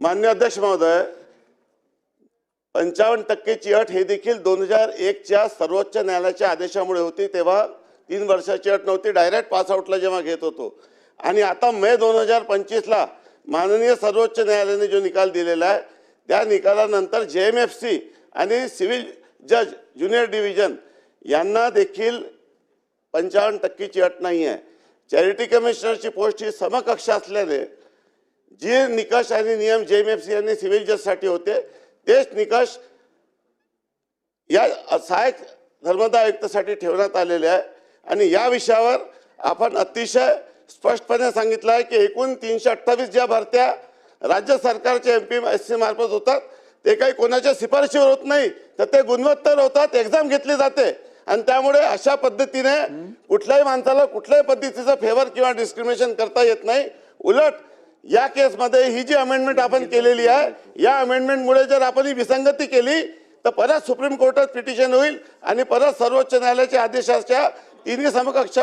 माननीय अध्यक्ष महोदय, 55% अट हे देखील 2001च्या सर्वोच्च न्यायालयाच्या आदेशामुळे होती। तेव्हा 3 वर्षाची अट नव्हती, डायरेक्ट पासआउटला जेव्हा घेत होतो। आणि आता मे 2025ला माननीय सर्वोच्च न्यायालयाने जो निकाल दिलेला आहे त्या निकालानंतर JMFC आणि सिव्हिल जज ज्युनियर डिव्हिजन यांना देखील 55%ची अट नाही आहे। चॅरिटी कमिशनरची पोस्ट ही समकक्ष असल्याने जे निकष आणि नियम JMFC आणि सिव्हिल जजसाठी होते तेच निकष या सहाय्यक धर्मदाय आयुक्तासाठी ठेवण्यात आलेले आहे। आणि या विषयावर आपण अतिशय स्पष्टपणे सांगितलं आहे की एकूण 328 ज्या भरत्या राज्य सरकारच्या MPSC मार्फत होतात ते काही कोणाच्या शिफारशीवर होत नाही, तर ते गुणवत्तर होतात, एक्झाम घेतली जाते। आणि त्यामुळे अशा पद्धतीने कुठल्याही माणसाला कुठल्याही पद्धतीचं फेवर किंवा डिस्क्रिमिनेशन करता येत नाही। उलट या केसमध्ये ही जी अमेंडमेंट आपण केलेली आहे या अमेंडमेंटमुळे जर आपण ही विसंगती केली तर परत सुप्रीम कोर्टात पिटिशन होईल आणि परत सर्वोच्च न्यायालयाच्या आदेशाच्या तिन्ही समकक्ष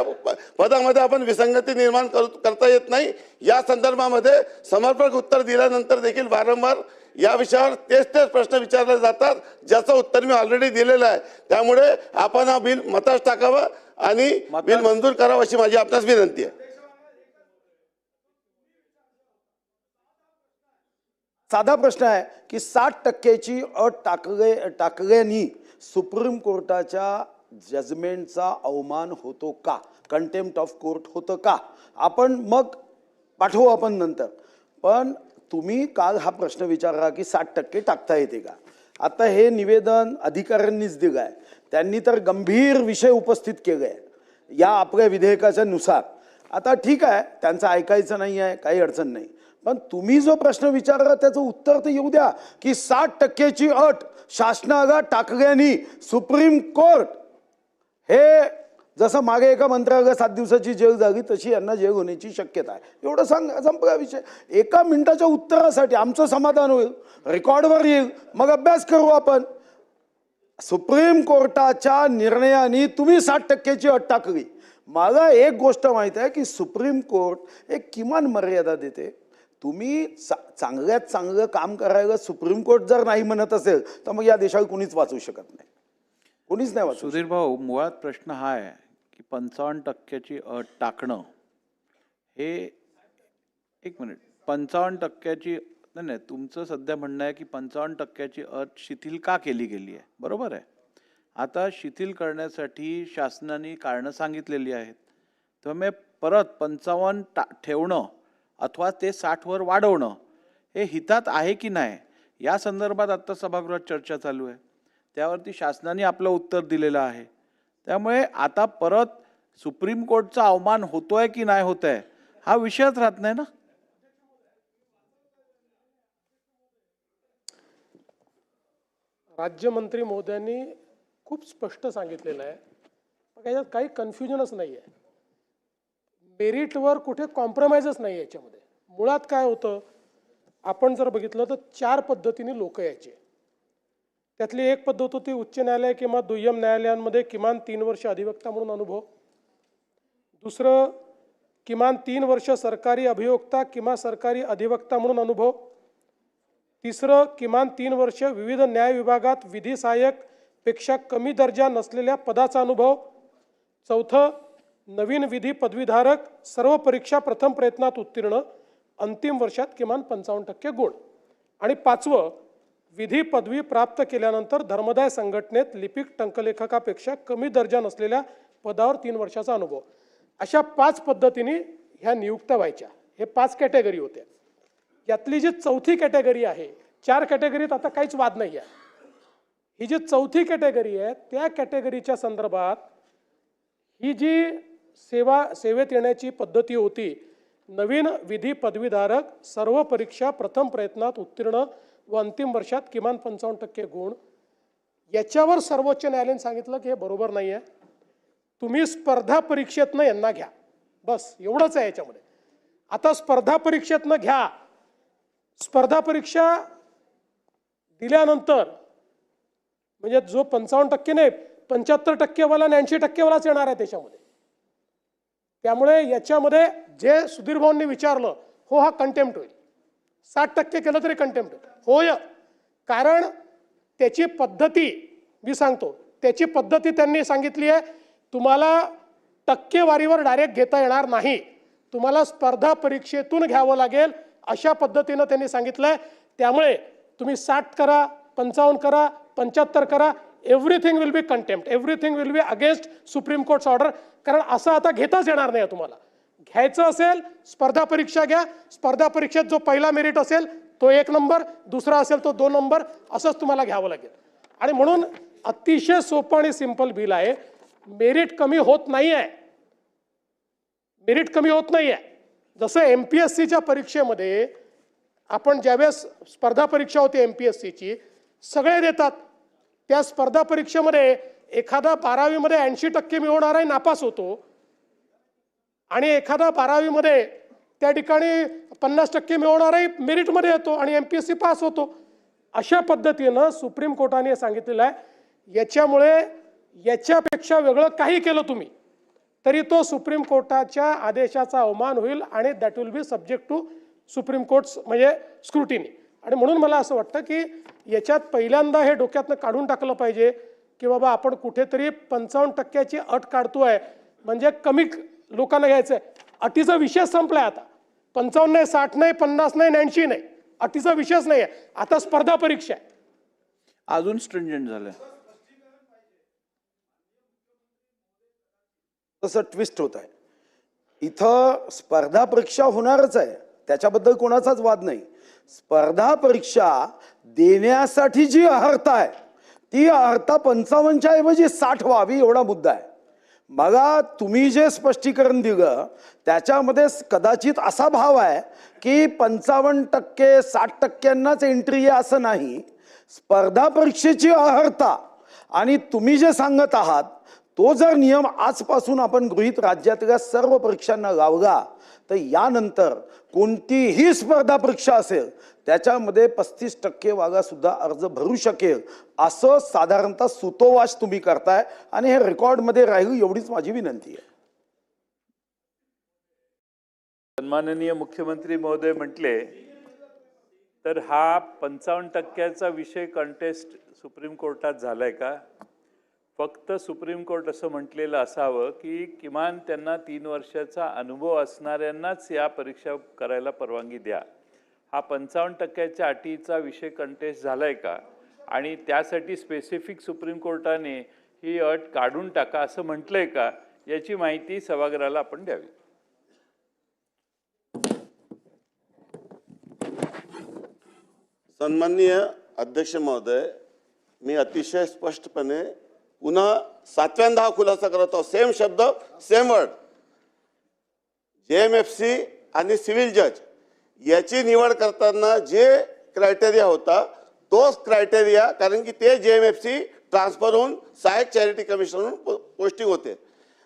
पदामध्ये आपण विसंगती निर्माण करता येत नाही। या संदर्भामध्ये समर्पक उत्तर दिल्यानंतर देखील वारंवार या विषयावर तेच प्रश्न विचारले जातात, ज्याचं उत्तर मी ऑलरेडी दिलेलं आहे। त्यामुळे आपण हा बिल मतास टाकावं आणि बिल मंजूर करावं अशी माझी आपणास विनंती आहे। साधा प्रश्न आहे की 60%ची अट टाकल्याने सुप्रीम कोर्टाच्या जजमेंटचा अवमान होतो का, कंटेम्प्ट ऑफ कोर्ट होतं का? आपण मग पाठवू आपण नंतर, पण तुम्ही काल हा प्रश्न विचारला की 60% टाकता येते का? आता हे निवेदन अधिकाऱ्यांनीच दिलं आहे, त्यांनी तर गंभीर विषय उपस्थित केले आहे या आपल्या विधेयकाच्या नुसार। आता ठीक आहे, त्यांचं ऐकायचं नाही आहे, काही अडचण नाही, पण तुम्ही जो प्रश्न विचारला त्याचं उत्तर तर येऊ द्या की 60%ची अट शासनाला टाकल्याने सुप्रीम कोर्ट हे जसं मागे एका मंत्र्याला 7 दिवसाची जेल झाली तशी यांना जेल होण्याची शक्यता आहे, एवढं संपला विषय। एका मिनिटाच्या उत्तरासाठी आमचं समाधान होईल, रेकॉर्डवर येईल, मग अभ्यास करू आपण। सुप्रीम कोर्टाच्या निर्णयाने तुम्ही 60%ची अट टाकली। मला एक गोष्ट माहिती आहे की सुप्रीम कोर्ट एक किमान मर्यादा देते। तुम्ही चांगल्यात चांगलं काम करायला सुप्रीम कोर्ट जर नाही म्हणत असेल तर मग या देशाला कुणीच वाचवू शकत नाही, कुणीच नाही वाचवू। सुधीर भाऊ, मुळात प्रश्न हा आहे की 55%ची अट टाकणं हे, एक मिनिट, 55%ची नाही, तुमचं सध्या म्हणणं आहे की 55%ची अट शिथिल का केली गेली आहे, बरोबर आहे। आता शिथिल करण्यासाठी शासनाने कारणं सांगितलेली आहेत, त्यामुळे परत 55 ठेवणं अथवा ते 60वर वाढवणं हे हितात आहे की नाही या संदर्भात आता सभागृहात चर्चा चालू आहे, त्यावरती शासनाने आपलं उत्तर दिलेलं आहे। त्यामुळे आता परत सुप्रीम कोर्टचा अवमान होतोय की नाही होतोय हा विषयच राहत नाही ना। राज्यमंत्री महोदयांनी खूप स्पष्ट सांगितलेलं आहे, याच्यात काही कन्फ्युजनच नाही आहे, मेरिटवर कुठे कॉम्प्रोमाइजच नाही याच्यामध्ये। मुळात काय होतं, आपण जर बघितलं तर 4 पद्धतीने लोक यायचे। त्यातली एक पद्धत होती उच्च न्यायालय किंवा दुय्यम न्यायालयांमध्ये किमान 3 वर्ष अधिवक्ता म्हणून अनुभव, दुसरं किमान 3 वर्ष सरकारी अभियोक्ता किंवा सरकारी अधिवक्ता म्हणून अनुभव, तिसरं किमान 3 वर्ष विविध न्याय विभागात विधी सहाय्यक पेक्षा कमी दर्जा नसलेल्या पदाचा अनुभव, चौथं नवीन विधी पदवीधारक सर्व परीक्षा प्रथम प्रयत्नात उत्तीर्ण अंतिम वर्षात किमान 55% गुण, आणि पाचवं विधी पदवी प्राप्त केल्यानंतर धर्मदाय संघटनेत लिपिक टंकलेखकापेक्षा कमी दर्जा नसलेल्या पदावर 3 वर्षाचा अनुभव। अशा 5 पद्धतीने ह्या नियुक्त्या व्हायच्या। हे 5 कॅटेगरी होत्या। यातली जी चौथी कॅटेगरी आहे, 4 कॅटेगरीत आता काहीच वाद नाही आहे, ही जी चौथी कॅटेगरी आहे त्या कॅटेगरीच्या संदर्भात ही जी सेवेत येण्याची पद्धती होती, नवीन विधी पदवीधारक सर्व परीक्षा प्रथम प्रयत्नात उत्तीर्ण व अंतिम वर्षात किमान 55% गुण, याच्यावर सर्वोच्च न्यायालयाने सांगितलं की हे बरोबर नाही आहे, तुम्ही स्पर्धा परीक्षेतनं यांना घ्या, बस एवढंच आहे याच्यामध्ये। आता स्पर्धा परीक्षेतनं घ्या, स्पर्धा परीक्षा दिल्यानंतर म्हणजे जो 55% नाही 75% वाला 80% वालाच येणार आहे त्याच्यामध्ये। त्यामुळे याच्यामध्ये जे सुधीर भाऊंनी विचारलं, हो हा कंटेम्प्ट होईल, 60% केलं तरी कंटेम्प्ट होय. कारण त्याची पद्धती मी सांगतो, त्याची पद्धती त्यांनी सांगितली आहे, तुम्हाला टक्केवारीवर डायरेक्ट घेता येणार नाही, तुम्हाला स्पर्धा परीक्षेतून घ्यावं लागेल अशा पद्धतीनं त्यांनी सांगितलंय. त्यामुळे तुम्ही 60 करा, 55 करा, 75 करा, everything will be contempt, everything will be against supreme courts order. कारण असं आता घेताच येणार नाही. तुम्हाला घ्यायचं असेल स्पर्धा परीक्षा घ्या, स्पर्धा परीक्षेत जो पहिला मेरिट असेल तो 1 नंबर, दुसरा असेल तो 2 नंबर, असंच तुम्हाला घ्यावं लागेल. आणि म्हणून अतिशय सोपं आणि सिंपल बिल आहे. मेरिट कमी होत नाही आहे, मेरिट कमी होत नाही आहे. जसं MPSCच्या परीक्षेमध्ये आपण ज्यावेळेस स्पर्धा परीक्षा होती MPSCची, सगळे देतात. त्या स्पर्धा परीक्षेमध्ये एखादा 12वीमध्ये 80% मिळवणाराही नापास होतो आणि एखादा 12वीमध्ये त्या ठिकाणी 50% मिळवणाराही मेरिटमध्ये येतो आणि MPSC पास होतो. अशा पद्धतीनं सुप्रीम कोर्टाने सांगितलेलं आहे. याच्यामुळे याच्यापेक्षा वेगळं काही केलं तुम्ही तरी तो सुप्रीम कोर्टाच्या आदेशाचा अवमान होईल आणि that will be subject to supreme courts म्हणजे स्क्रुटिनी. आणि म्हणून मला असं वाटतं की याच्यात पहिल्यांदा हे डोक्यातनं काढून टाकलं पाहिजे की बाबा आपण कुठेतरी 55% अट काढतोय म्हणजे कमी लोकांना घ्यायचं आहे. अटीचा विषय संपलाय आता. 55 नाही, 60 नाही, 50 नाही, 80 नाही, अटीचा विषयच नाही आहे. आता स्पर्धा परीक्षा आहे. अजून स्ट्रिंजंट झालंय. तसं ट्विस्ट होत आहे. इथं स्पर्धा परीक्षा होणारच आहे, त्याच्याबद्दल कोणाचाच वाद नाही. स्पर्धा परीक्षा देण्यासाठी जी अर्हता आहे ती अर्हता 55च्या ऐवजी 60 व्हावी एवढा मुद्दा आहे. बघा तुम्ही जे स्पष्टीकरण दिलं त्याच्यामध्ये कदाचित असा भाव आहे की 55% 60%नाच एंट्री आहे असं नाही. स्पर्धा परीक्षेची अर्हता आणि तुम्ही जे सांगत आहात तो जर नियम आजपासून आपण गृहीत राज्यातल्या सर्व परीक्षांना लावला तर यानंतर कोणतीही स्पर्धा परीक्षा असेल त्याच्यामध्ये 35% वागा सुद्धा अर्ज भरू शकेल असं साधारणतः सुतोवाच तुम्ही करताय आणि हे रेकॉर्डमध्ये राहील एवढीच माझी विनंती आहे. सन्माननीय मुख्यमंत्री महोदय म्हटले तर हा 55%चा विषय कंटेस्ट सुप्रीम कोर्टात झालाय का? फक्त सुप्रीम कोर्ट असं म्हटलेलं असावं की किमान त्यांना 3 वर्षाचा अनुभव असणाऱ्यांनाच या परीक्षा करायला परवानगी द्या. हा 55%च्या अटीचा विषय कंटेस्ट झालाय का? आणि त्यासाठी स्पेसिफिक सुप्रीम कोर्टाने ही अट काढून टाका असं म्हटलंय का? याची माहिती सभागृहाला आपण द्यावी. सन्माननीय अध्यक्ष महोदय, मी अतिशय स्पष्टपणे पुन्हा 7व्यांदा हा खुलासा करतो. सेम शब्द सेम वर्ड. JMFC आणि सिव्हिल जज याची निवड करताना जे क्रायटेरिया होता तोच क्रायटेरिया, कारण की ते JMFC ट्रान्सफर होऊन सहाय्यक चॅरिटी कमिशनर पोस्टिंग होते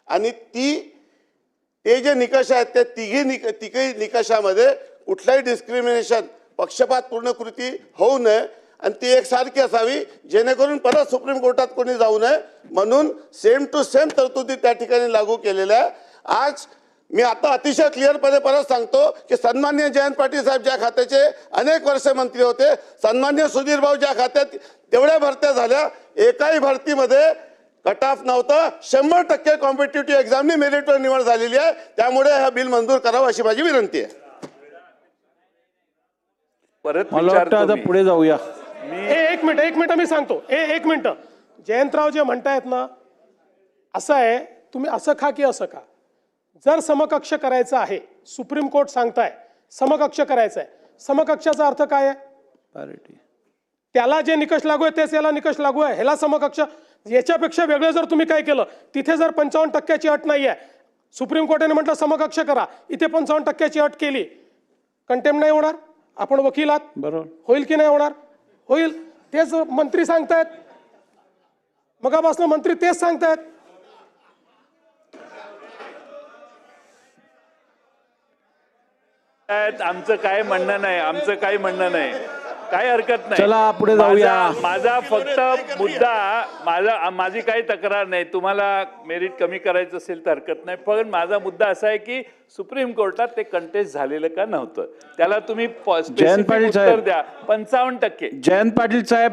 आणि ते जे निकष आहेत त्या तिघी निकषामध्ये कुठलाही डिस्क्रिमिनेशन पक्षपातपूर्ण कृती होऊ नये आणि ती एकसारखी असावी जेणेकरून परत सुप्रीम कोर्टात कोणी जाऊ नये म्हणून सेम टू सेम तरतुदी त्या ठिकाणी लागू केलेल्या आहे. आज मी आता अतिशय क्लिअरपणे परत सांगतो की सन्मान्य जयंत पाटील साहेब ज्या खात्याचे अनेक वर्ष मंत्री होते, सन्मान्य सुधीर भाऊ ज्या खात्यात तेवढ्या भरत्या झाल्या, एकाही भरतीमध्ये कट ऑफ नव्हतं. 100% कॉम्पिटिटिव्ह एक्झामनी मेरिटवर निवड झालेली आहे. त्यामुळे हा बिल मंजूर करावं अशी माझी विनंती आहे. परत मला वाटतं आता पुढे जाऊया. एक मिनिट मी सांगतो. एक मिनिट. जयंतराव जे म्हणतायत ना, असं आहे, तुम्ही असं खा की असं खा. जर समकक्ष करायचं आहे, सुप्रीम कोर्ट सांगताय समकक्ष करायचं आहे, समकक्षाचा अर्थ काय आहे? पॅरिटी. त्याला जे निकष लागू आहे तेच याला निकष लागू आहे, ह्याला समकक्ष. याच्यापेक्षा वेगळं जर तुम्ही काय केलं, तिथे जर 55%ची अट नाही आहे, सुप्रीम कोर्टाने म्हटलं समकक्ष करा, इथे 55%ची अट केली, कंटेम्प्ट नाही होणार? आपण वकील आहात, बरोबर होईल की नाही होणार? होईल. तेच मंत्री सांगतायत, मगापासून मंत्री तेच सांगतायत. आमचं काय म्हणणं नाही, आमचं काही म्हणणं नाही. काही हरकत नाही. चला, पुढे जाऊया. माझा फक्त मुद्दा, माझी काही तक्रार नाही. तुम्हाला मेरिट कमी करायचं असेल तर हरकत नाही, पण माझा मुद्दा असा आहे की सुप्रीम कोर्टात ते कंटेस्ट झालेलं का नव्हतं, त्याला तुम्ही जयंत पाटील उत्तर साहेब. द्या. 55%. जयंत पाटील साहेब,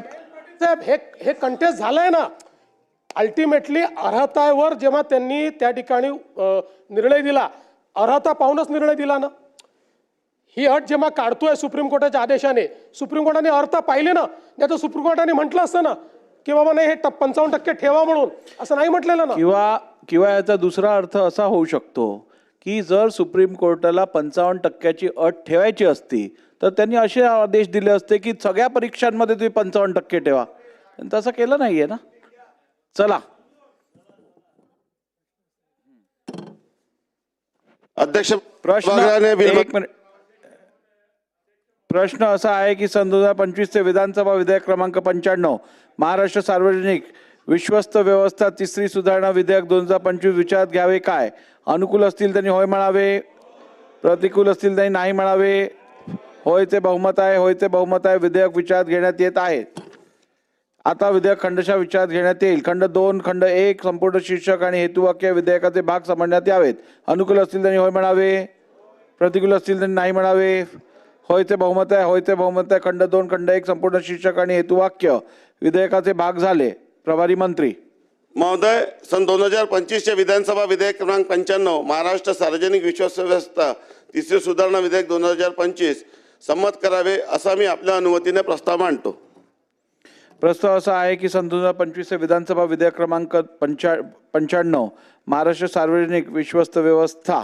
साहेब हे कंटेस्ट झालंय ना. अल्टिमेटली अर्हतावर जेव्हा त्यांनी त्या ठिकाणी निर्णय दिला, अर्हता पाहूनच निर्णय दिला ना. ही अट जेव्हा काढतोय सुप्रीम कोर्टाच्या आदेशाने, सुप्रीम कोर्टाने अर्हता पाहिली ना. नाही तर सुप्रीम कोर्टाने म्हटलं असतं ना की बाबा नाही हे 55% ठेवा म्हणून, असं नाही म्हटलेलं ना. किंवा याचा दुसरा अर्थ असा होऊ शकतो की जर सुप्रीम कोर्टाला 55%ची अट ठेवायची असती तर त्यांनी असे आदेश दिले असते की सगळ्या परीक्षांमध्ये तुम्ही 55% ठेवा. पण तसं केलं नाहीये ना. चला, अध्यक्ष प्रश्न सभागृहाने एक मिनिट. प्रश्न असा आहे की सन 2025 चे विधानसभा विधेयक क्रमांक 95 महाराष्ट्र सार्वजनिक विश्वस्त व्यवस्था तिसरी सुधारणा विधेयक 2025 विचारात घ्यावे काय? अनुकूल असतील त्यांनी होय म्हणावे, प्रतिकूल असतील त्यांनी नाही म्हणावे. होयचे बहुमत आहे, होयचे बहुमत आहे. विधेयक विचारात घेण्यात येत आहे. आता विधेयक खंडशः विचारात घेण्यात येईल. खंड 2 खंड 1 संपूर्ण शीर्षक आणि हेतुवाक्य विधेयकाचे भाग समजण्यात यावेत. अनुकूल असतील त्यांनी होय म्हणावे, प्रतिकूल असतील त्यांनी नाही म्हणावे. होयचे बहुमत आहे, होयचे बहुमत आहे. खंड 2 खंड 1 संपूर्ण शीर्षक आणि हेतुवाक्य विधेयकाचे भाग झाले. प्रभारी मंत्री. महोदय, सन 2025 विधानसभा विधेयक क्रमांक 95 महाराष्ट्र सार्वजनिक विश्वास व्यवस्था तिसरी सुधारणा विधेयक 2025 संमत करावे असा मी आपल्या अनुमतीने प्रस्ताव मांडतो. प्रस्ताव असा आहे की सन 2025 विधानसभा विधेयक क्रमांक 95 महाराष्ट्र सार्वजनिक विश्वस्त व्यवस्था